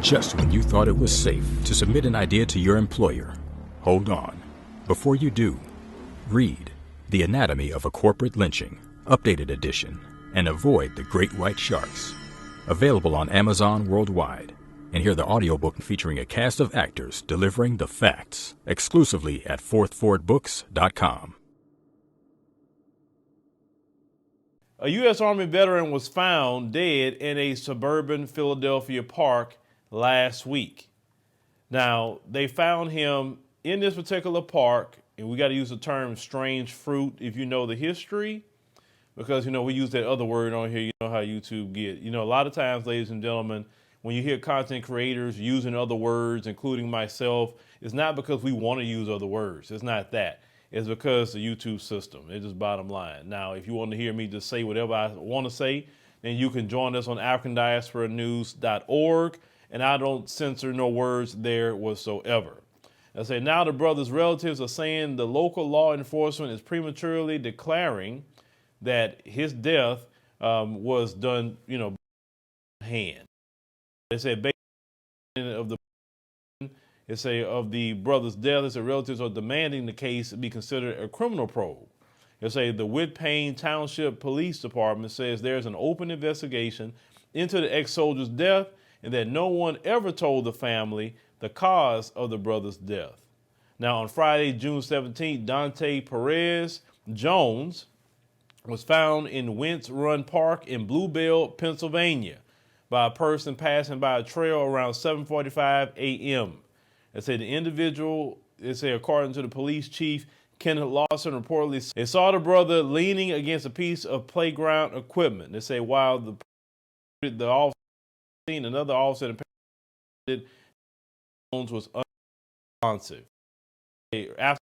Just when you thought it was safe to submit an idea to your employer, hold on. Before you do, read The Anatomy of a Corporate Lynching, Updated Edition, and avoid the Great White Sharks. Available on Amazon worldwide. And hear the audiobook featuring a cast of actors delivering the facts exclusively at fourthfordbooks.com. A U.S. Army veteran was found dead in a suburban Philadelphia park last week. Now, they found him in this particular park, and we got to use the term strange fruit if you know the history, because, we use that other word on here. You know how YouTube get. A lot of times, ladies and gentlemen, when you hear content creators using other words, including myself, it's not because we want to use other words. It's not that. It's because the YouTube system. It's just bottom line. Now, if you want to hear me just say whatever I want to say, then you can join us on AfricanDiasporaNews.org, and I don't censor no words there whatsoever. I say now the brother's relatives are saying the local law enforcement is prematurely declaring that his death was done, by hand. They say based of the of the brother's death, they say relatives are demanding the case be considered a criminal probe. They say the Whitpain Township Police Department says there's an open investigation into the ex-soldier's death and that no one ever told the family the cause of the brother's death. Now, on Friday, June 17th, Donte Perez Jones was found in Wentz Run Park in Bluebell, Pennsylvania, by a person passing by a trail around 7:45 a.m. They say the individual, according to the police chief, Kenneth Lawson, reportedly they saw the brother leaning against a piece of playground equipment. They say while the officer seen another officer Jones was unresponsive. After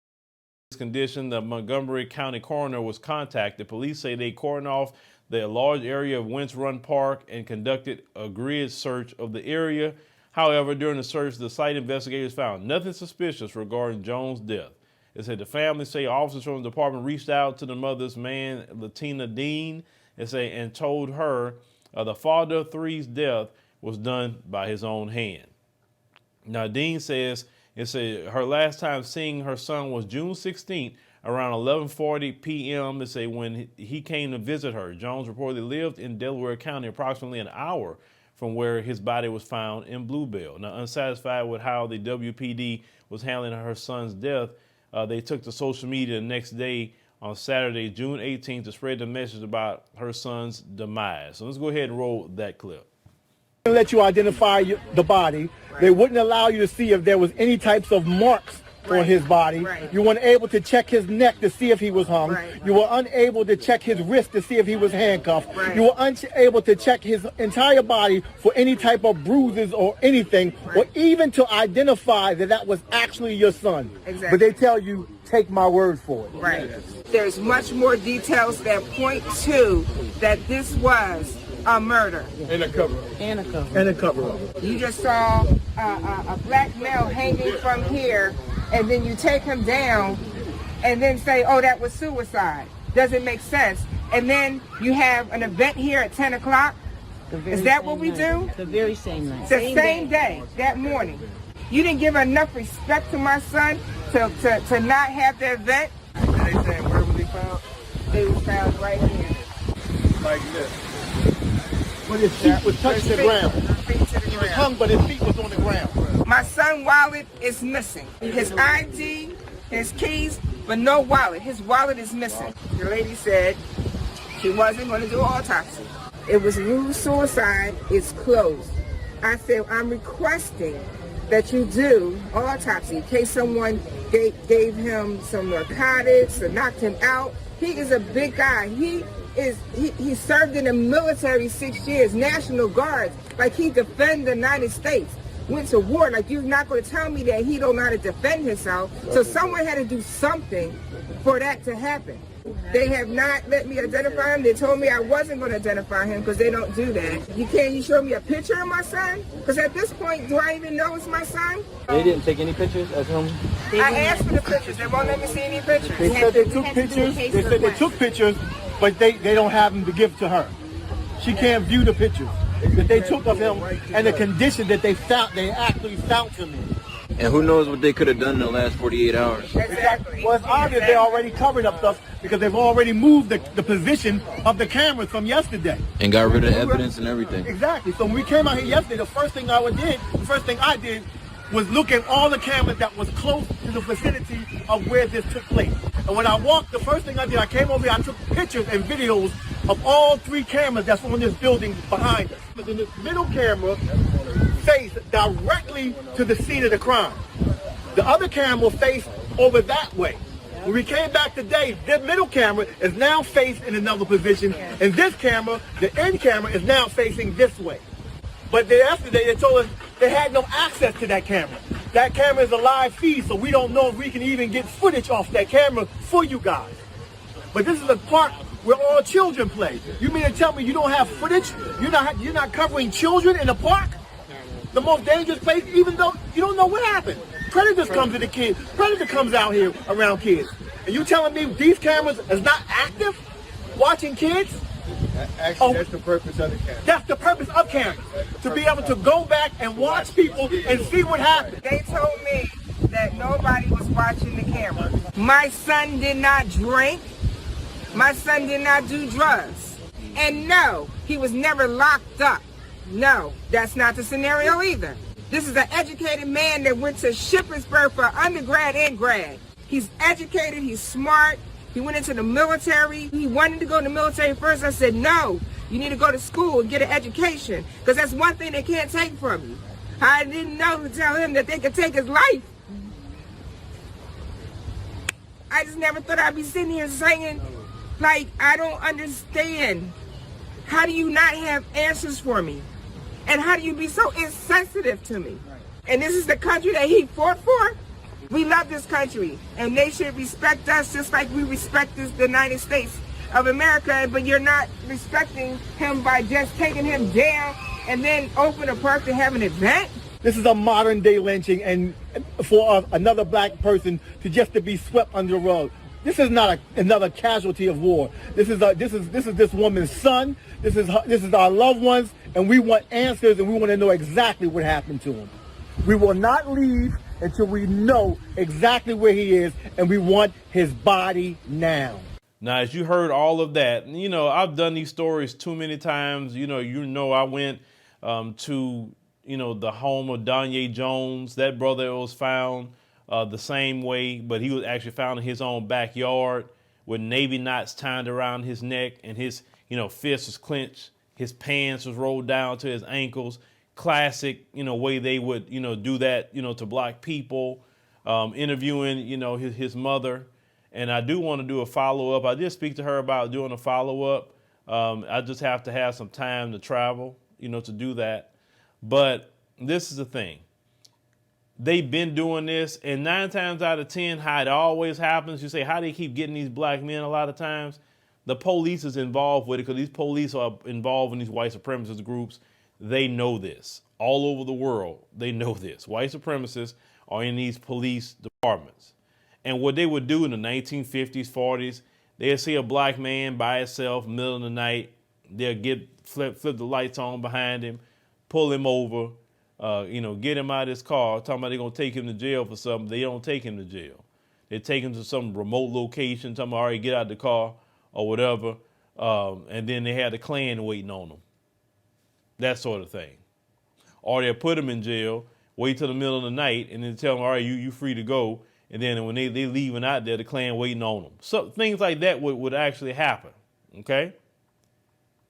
this condition, the Montgomery County coroner was contacted. Police say they cordoned off the large area of Wentz Run Park and conducted a grid search of the area. However, during the search, the site investigators found nothing suspicious regarding Jones' death. They said the family say officers from the department reached out to the mother's man, Latina Dean, and told her the father of three's death was done by his own hand. Now, Dean says her last time seeing her son was June 16th around 11:40 p.m. When he came to visit her. Jones reportedly lived in Delaware County, approximately an hour from where his body was found in Bluebell. Now, unsatisfied with how the WPD was handling her son's death, they took to social media the next day on Saturday, June 18th, to spread the message about her son's demise. So let's go ahead and roll that clip. Let you identify the body. They wouldn't allow you to see if there was any types of marks on his body. You weren't able to check his neck to see if he was hung. You were unable to check his wrist to see if he was handcuffed. You were unable to check his entire body for any type of bruises or anything, or even to identify that that was actually your son. But they tell you, take my word for it. There's much more details that point to that this was a murder. And a cover-up. And a cover-up. And a cover-up. You just saw a black male hanging from here, and then you take him down and then say, oh, that was suicide. Doesn't make sense. And then you have an event here at 10 o'clock. Is that what we do? The very same night. The same day, that morning. You didn't give enough respect to my son to not have the event. Did they say where was he found? They was found right here. Like this. But his feet was touching the ground. He was hung, but his feet was on the ground. My son's wallet is missing. His ID, his keys, but no wallet. His wallet is missing. The lady said she wasn't going to do an autopsy. It was ruled suicide. It's closed. I said, I'm requesting that you do an autopsy in case someone gave him some narcotics or knocked him out. He is a big guy. He served in the military 6 years, National Guards, like he defended the United States. Went to war, like you're not going to tell me that he don't know how to defend himself. So someone had to do something for that to happen. They have not let me identify him. They told me I wasn't going to identify him because they don't do that. You show me a picture of my son? Because at this point, do I even know it's my son? They didn't take any pictures of him? I asked for the pictures. They won't let me see any pictures. They said they took pictures. They said they took pictures, but they don't have them to give to her. She can't view the pictures. that they took of him and the condition that they actually found him in. And who knows what they could have done in the last 48 hours. Exactly. Well, it's obvious they already covered up stuff because they've already moved the position of the cameras from yesterday. And got rid of evidence and everything. Exactly. So when we came out here yesterday, the first thing I did was look at all the cameras that was close to the vicinity of where this took place. And when I walked, the first thing I did, I came over here, I took pictures and videos of all 3 cameras that's on this building behind us. But in this middle camera faced directly to the scene of the crime. The other camera faced over that way. When we came back today, the middle camera is now faced in another position, and this camera, the end camera, is now facing this way. But yesterday they told us they had no access to that camera. That camera is a live feed, so we don't know if we can even get footage off that camera for you guys. But this is a park where all children play. You mean to tell me you don't have footage? You're not covering children in the park? The most dangerous place, even though you don't know what happened. Predators come to the kids. Predator comes out here around kids. And you telling me these cameras is not active? Watching kids? Actually, that's the purpose of the camera. That's the purpose of cameras. To be able to go back and watch people and see what happened. They told me that nobody was watching the camera. My son did not drink. My son did not do drugs. And no, he was never locked up. No, that's not the scenario either. This is an educated man that went to Shippensburg for undergrad and grad. He's educated, he's smart, he went into the military. He wanted to go in the military first. I said, no, you need to go to school and get an education, because that's one thing they can't take from you. I didn't know to tell him that they could take his life. I just never thought I'd be sitting here saying, like, I don't understand. How do you not have answers for me? And how do you be so insensitive to me? And this is the country that he fought for? We love this country, and they should respect us just like we respect the United States of America, but you're not respecting him by just taking him down and then open a park to have an event? This is a modern day lynching, and for another black person to be swept under the rug. This is not another casualty of war. This is this woman's son. This is our loved ones, and we want answers, and we want to know exactly what happened to him. We will not leave until we know exactly where he is, and we want his body now. Now, as you heard all of that, I've done these stories too many times. I went to the home of Donte Jones. That brother was found the same way, but he was actually found in his own backyard with Navy knots tied around his neck, and his fist was clenched. His pants was rolled down to his ankles. Classic, way they would, do that, to black people. Interviewing, his mother. And I do want to do a follow-up. I did speak to her about doing a follow-up. I just have to have some time to travel, to do that. But this is the thing. They've been doing this, and 9 times out of 10, how it always happens, you say, how do they keep getting these black men a lot of times? The police is involved with it, because these police are involved in these white supremacist groups. They know this. All over the world, they know this. White supremacists are in these police departments. And what they would do in the 1950s, 40s, they'd see a black man by himself, middle of the night. They'll flip the lights on behind him, pull him over, get him out of his car, talking about they're going to take him to jail for something. They don't take him to jail. They take him to some remote location, talking about, all right, get out of the car or whatever. And then they had the Klan waiting on them. That sort of thing. Or they'll put them in jail, wait till the middle of the night, and then tell them, all right, you free to go. And then when they leaving out there, the Klan waiting on them. So things like that would actually happen, okay?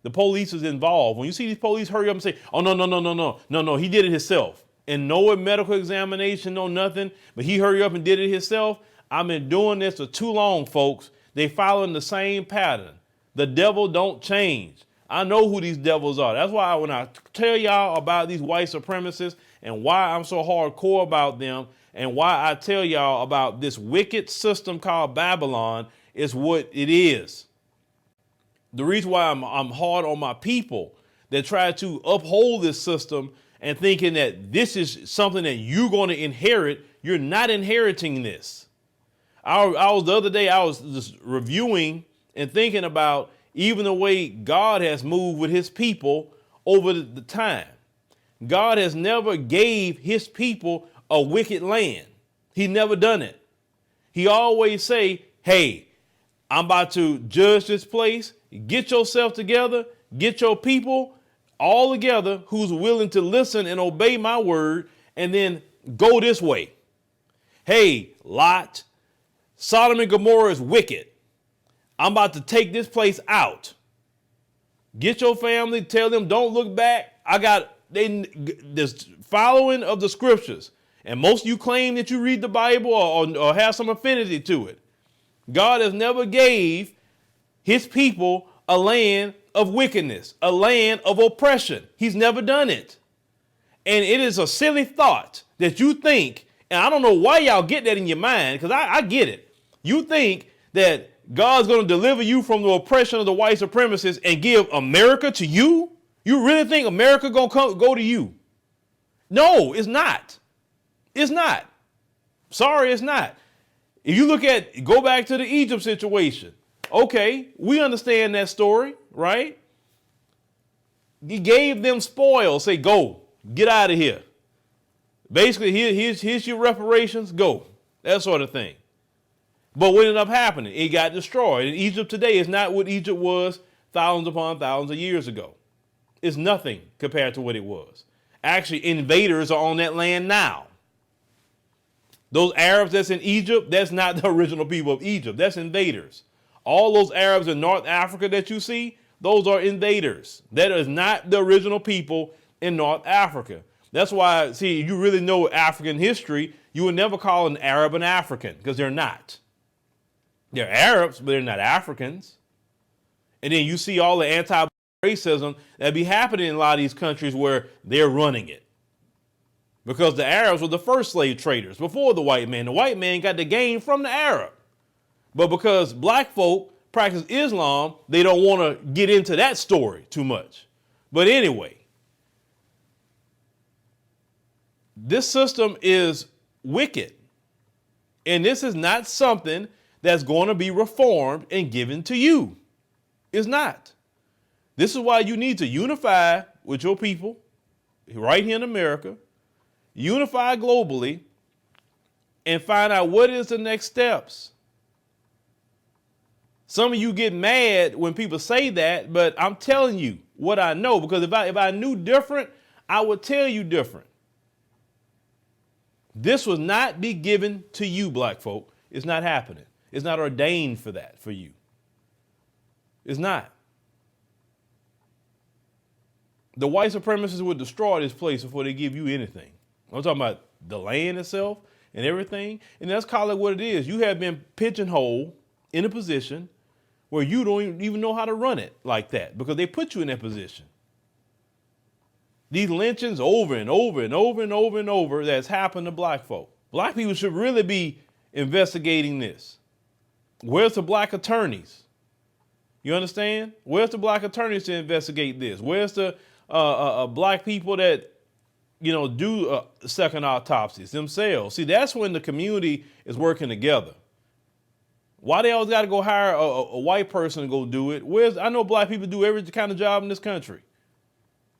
The police is involved. When you see these police hurry up and say, oh, no, he did it himself. And no medical examination, no nothing, but he hurried up and did it himself. I've been doing this for too long, folks. They following the same pattern. The devil don't change. I know who these devils are. That's why when I tell y'all about these white supremacists and why I'm so hardcore about them and why I tell y'all about this wicked system called Babylon is what it is. The reason why I'm hard on my people that try to uphold this system and thinking that this is something that you're going to inherit. You're not inheriting this. The other day, I was just reviewing and thinking about even the way God has moved with his people over the time. God has never gave his people a wicked land. He never done it. He always say, hey, I'm about to judge this place. Get yourself together. Get your people all together who's willing to listen and obey my word, and then go this way. Hey, Lot, Sodom and Gomorrah is wicked. I'm about to take this place out. Get your family, tell them don't look back. This following of the scriptures. And most of you claim that you read the Bible or have some affinity to it. God has never gave his people a land of wickedness, a land of oppression. He's never done it. And it is a silly thought that you think, and I don't know why y'all get that in your mind, because I get it. You think that God's going to deliver you from the oppression of the white supremacists and give America to you? You really think America going to go to you? No, it's not. It's not. Sorry, it's not. If you go back to the Egypt situation. Okay, we understand that story, right? He gave them spoils, say, go, get out of here. Basically, here's your reparations, go. That sort of thing. But what ended up happening? It got destroyed. And Egypt today is not what Egypt was thousands upon thousands of years ago. It's nothing compared to what it was. Actually, invaders are on that land now. Those Arabs that's in Egypt, that's not the original people of Egypt. That's invaders. All those Arabs in North Africa that you see, those are invaders. That is not the original people in North Africa. That's why, see, you really know African history, you would never call an Arab an African, because they're not. They're Arabs, but they're not Africans. And then you see all the anti-racism that be happening in a lot of these countries where they're running it. Because the Arabs were the first slave traders before the white man. The white man got the gain from the Arab. But because black folk practice Islam, they don't want to get into that story too much. But anyway, this system is wicked. And this is not something that's going to be reformed and given to you. It's not. This is why you need to unify with your people right here in America, unify globally, and find out what is the next steps. Some of you get mad when people say that, but I'm telling you what I know, because if I knew different, I would tell you different. This will not be given to you, black folk. It's not happening. It's not ordained for that, for you. It's not. The white supremacists would destroy this place before they give you anything. I'm talking about the land itself and everything. And let's call it what it is. You have been pigeonholed in a position where you don't even know how to run it like that, because they put you in that position. These lynchings over and over and over and over and over that's happened to black folk. Black people should really be investigating this. Where's the black attorneys? You understand? Where's the black attorneys to investigate this? Where's the black people that, do second autopsies themselves? See, that's when the community is working together. Why they always got to go hire a white person to go do it? I know black people do every kind of job in this country.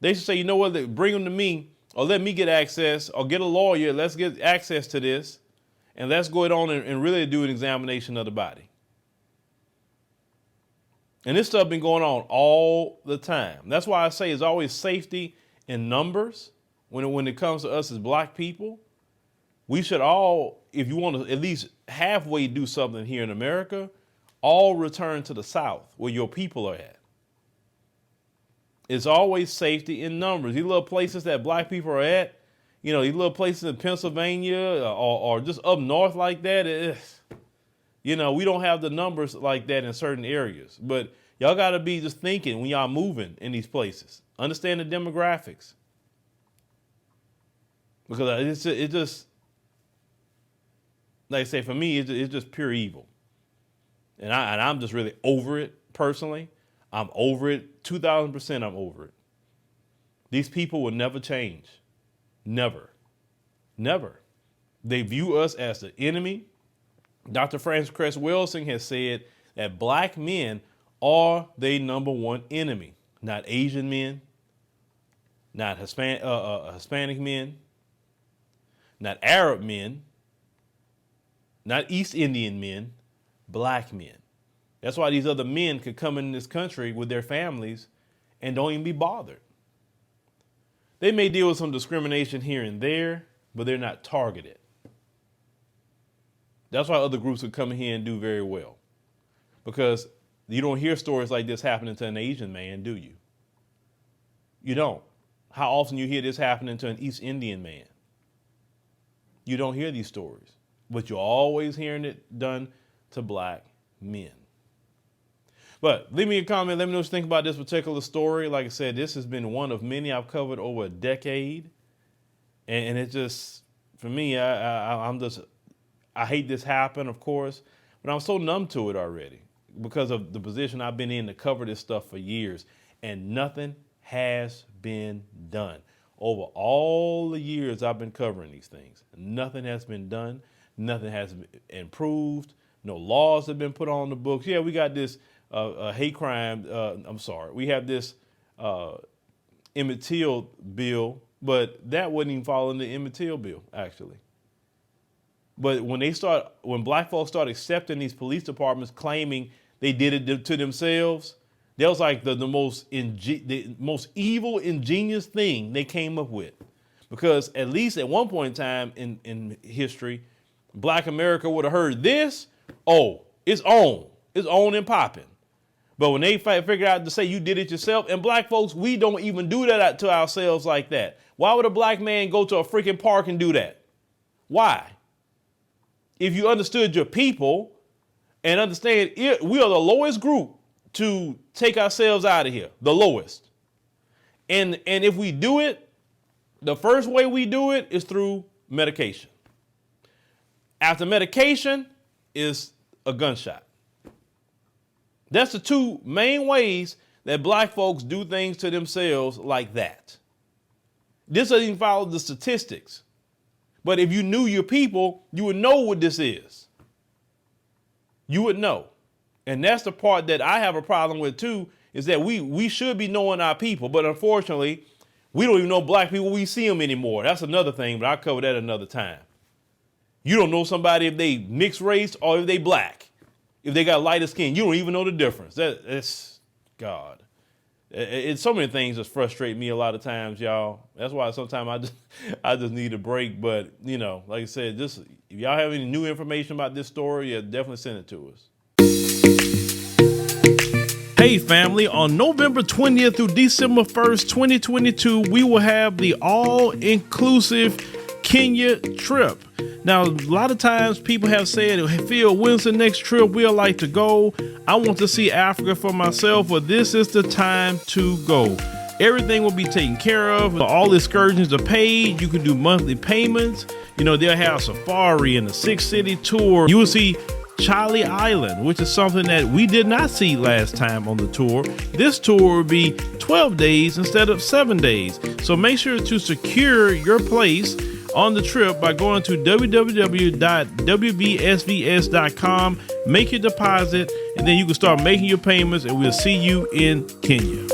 They should say, you know what, bring them to me, or let me get access, or get a lawyer. Let's get access to this, and let's go on and really do an examination of the body. And this stuff been going on all the time. That's why I say it's always safety in numbers when it comes to us as black people. We should all, if you want to at least halfway do something here in America, all return to the South where your people are at. It's always safety in numbers. These little places that black people are at, these little places in Pennsylvania or just up north like that, we don't have the numbers like that in certain areas. But y'all got to be just thinking when y'all moving in these places. Understand the demographics. Because it just, like I say, for me, it's just pure evil. And I'm just really over it personally. I'm over it. 2,000% I'm over it. These people will never change. Never. Never. They view us as the enemy. Dr. Francis Cress Welsing has said that black men are their number one enemy. Not Asian men, not Hispanic men, not Arab men, not East Indian men, black men. That's why these other men could come in this country with their families and don't even be bothered. They may deal with some discrimination here and there, but they're not targeted. That's why other groups would come in here and do very well. Because you don't hear stories like this happening to an Asian man, do you? You don't. How often you hear this happening to an East Indian man? You don't hear these stories, but you're always hearing it done to black men. But leave me a comment. Let me know what you think about this particular story. Like I said, this has been one of many I've covered over a decade. And it just, for me, I hate this happen, of course, but I'm so numb to it already because of the position I've been in to cover this stuff for years. And nothing has been done. Over all the years I've been covering these things, nothing has been done. Nothing has improved. No laws have been put on the books. Yeah, we got this hate crime. We have this Emmett Till bill, but that wouldn't even fall in the Emmett Till bill, actually. But when black folks start accepting these police departments claiming they did it to themselves, that was like the most evil, ingenious thing they came up with. Because at least at one point in time in history, black America would have heard this. Oh, it's on and popping. But when they figured out to say you did it yourself, and black folks, we don't even do that to ourselves like that. Why would a black man go to a freaking park and do that? Why? If you understood your people and understand we are the lowest group to take ourselves out of here, the lowest. And if we do it, the first way we do it is through medication. After medication is a gunshot. That's the two main ways that black folks do things to themselves like that. This doesn't even follow the statistics. But if you knew your people, you would know what this is. You would know. And that's the part that I have a problem with too, is that we should be knowing our people. But unfortunately, we don't even know black people. We see them anymore. That's another thing, but I'll cover that another time. You don't know somebody if they mixed race or if they black. If they got lighter skin, you don't even know the difference. That's God. It's so many things that frustrate me a lot of times, y'all. That's why sometimes I just need a break. But, you know, like I said, if y'all have any new information about this story, yeah, definitely send it to us. Hey family, on November 20th through December 1st, 2022, we will have the all-inclusive Kenya trip. Now, a lot of times people have said, hey, Phil, when's the next trip we'd like to go? I want to see Africa for myself, but this is the time to go. Everything will be taken care of. All excursions are paid. You can do monthly payments. You know, they'll have safari and a 6-city tour. You will see Charlie Island, which is something that we did not see last time on the tour. This tour will be 12 days instead of 7 days. So make sure to secure your place on the trip by going to www.wbsvs.com, make your deposit, and then you can start making your payments, and we'll see you in Kenya.